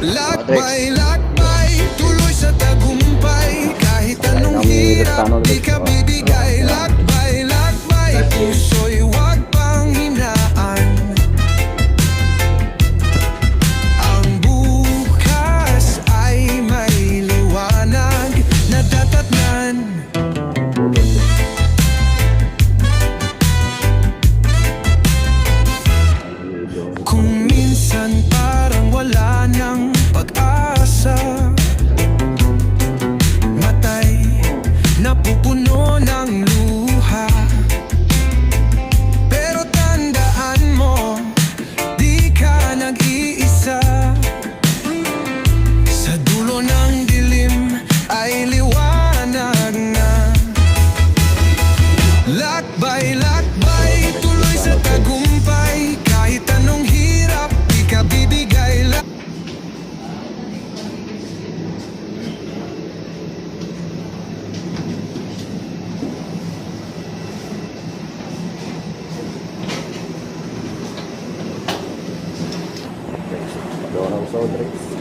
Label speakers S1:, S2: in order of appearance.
S1: Lakbay, tuloy sa tagumpay. Kahit anong hirap, di ka bibigay. Lakbay, puso'y huwag pang hinaan. Ang bukas ay may liwanag na tatatnan. Kung minsan parang wala nang pag-asa, matay napupuno ng luha. Pero tandaan mo, di ka nag-iisa. Sa dulo ng dilim ay liwanag na. Lakbay, tuloy sa tagumpay. Kahit anong hirap, di ka bibigay.
S2: Dorang Sodrex.